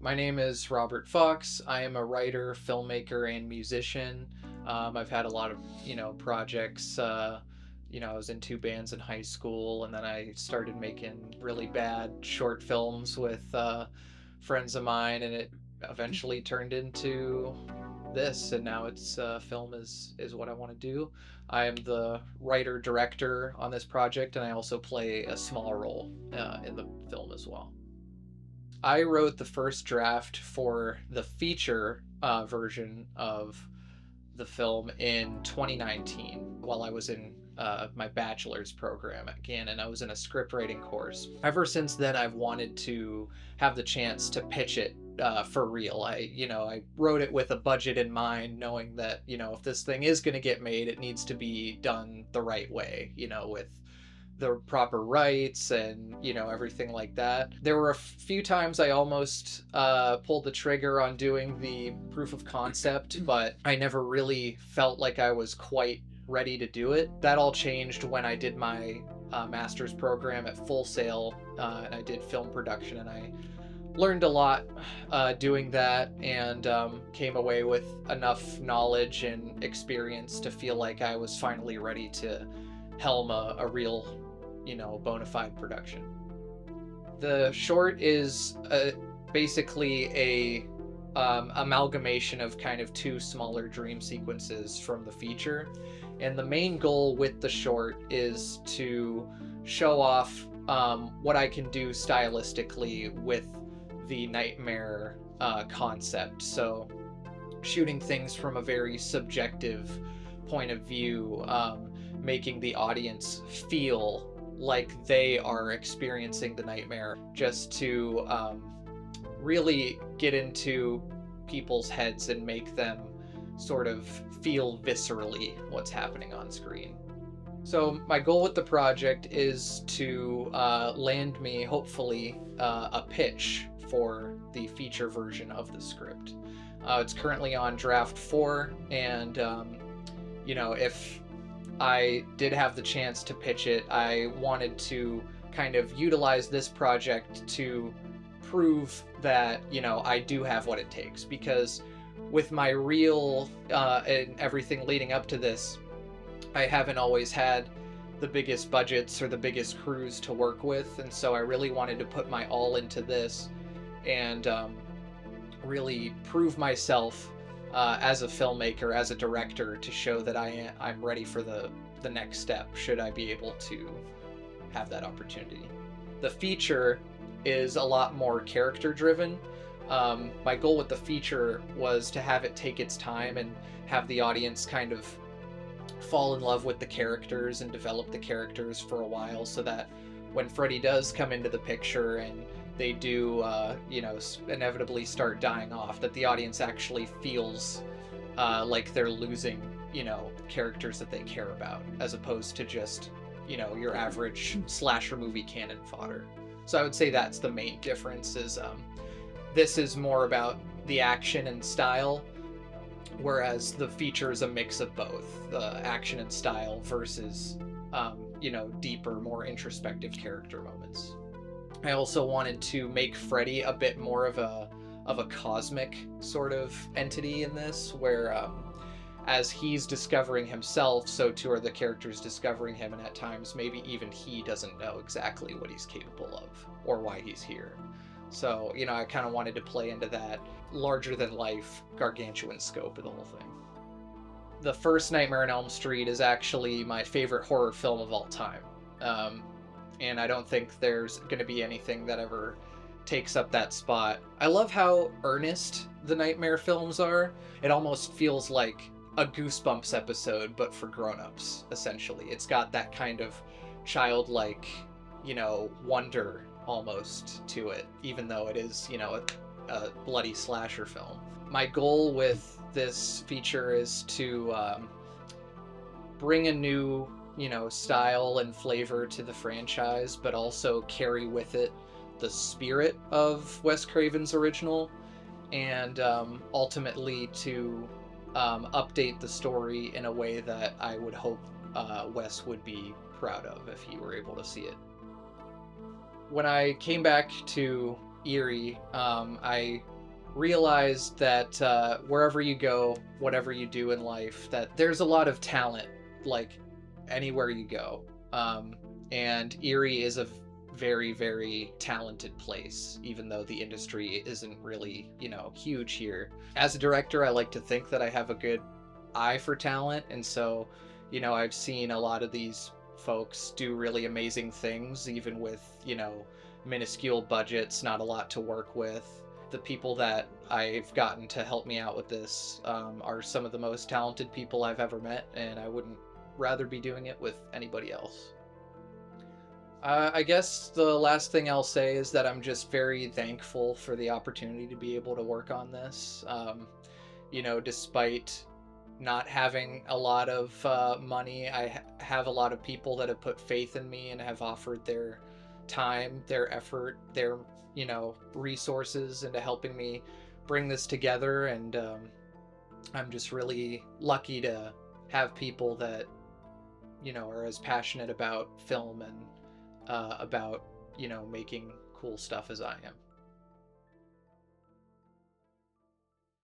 My name is Robert Fox. I am a writer, filmmaker, and musician. I've had a lot of, projects. I was in two bands in high school, and then I started making really bad short films with friends of mine, and it eventually turned into this. And now it's film is what I want to do. I am the writer director on this project, and I also play a small role in the film as well. I wrote the first draft for the feature version of the film in 2019 while I was in my bachelor's program at Gannon. I was in a script writing course. Ever since then, I've wanted to have the chance to pitch it for real. I wrote it with a budget in mind, knowing that, if this thing is going to get made, it needs to be done the right way, with the proper rights and everything like that. There were a few times I almost pulled the trigger on doing the proof of concept, but I never really felt like I was quite ready to do it. That all changed when I did my master's program at Full Sail, and I did film production, and I learned a lot doing that, and came away with enough knowledge and experience to feel like I was finally ready to helm a real bona fide production. The short is basically a amalgamation of kind of two smaller dream sequences from the feature, and the main goal with the short is to show off what I can do stylistically with the nightmare concept. So shooting things from a very subjective point of view, making the audience feel like they are experiencing the nightmare, just to really get into people's heads and make them sort of feel viscerally what's happening on screen. So my goal with the project is to land me, hopefully, a pitch for the feature version of the script. It's currently on draft 4, and if I did have the chance to pitch it, I wanted to kind of utilize this project to prove that, I do have what it takes. Because with my reel and everything leading up to this, I haven't always had the biggest budgets or the biggest crews to work with. And so I really wanted to put my all into this and really prove myself as a filmmaker, as a director, to show that I'm ready for the next step, should I be able to have that opportunity. The feature is a lot more character driven. My goal with the feature was to have it take its time and have the audience kind of fall in love with the characters and develop the characters for a while, so that when Freddy does come into the picture and they do, inevitably start dying off, that the audience actually feels like they're losing, characters that they care about, as opposed to just, your average slasher movie cannon fodder. So I would say that's the main difference. Is this is more about the action and style, whereas the feature is a mix of both, the action and style versus, deeper, more introspective character moments. I also wanted to make Freddy a bit more of a cosmic sort of entity in this, where as he's discovering himself, so too are the characters discovering him, and at times maybe even he doesn't know exactly what he's capable of or why he's here. So, I kind of wanted to play into that larger than life, gargantuan scope of the whole thing. The first Nightmare on Elm Street is actually my favorite horror film of all time. And I don't think there's going to be anything that ever takes up that spot. I love how earnest the Nightmare films are. It almost feels like a Goosebumps episode, but for grown-ups, essentially. It's got that kind of childlike, wonder almost to it, even though it is, a bloody slasher film. My goal with this feature is to bring a new, style and flavor to the franchise, but also carry with it the spirit of Wes Craven's original, and ultimately to update the story in a way that I would hope Wes would be proud of if he were able to see it. When I came back to Erie, I realized that wherever you go, whatever you do in life, that there's a lot of talent, like anywhere you go. Um, and Erie is a very, very talented place, even though the industry isn't really, huge here. As a director, I like to think that I have a good eye for talent. And so, I've seen a lot of these folks do really amazing things, even with, minuscule budgets, not a lot to work with. The people that I've gotten to help me out with this are some of the most talented people I've ever met, and I wouldn't rather be doing it with anybody else. I guess the last thing I'll say is that I'm just very thankful for the opportunity to be able to work on this. Despite not having a lot of money, have a lot of people that have put faith in me and have offered their time, their effort, their, resources into helping me bring this together. And I'm just really lucky to have people that, are as passionate about film and about, making cool stuff as I am.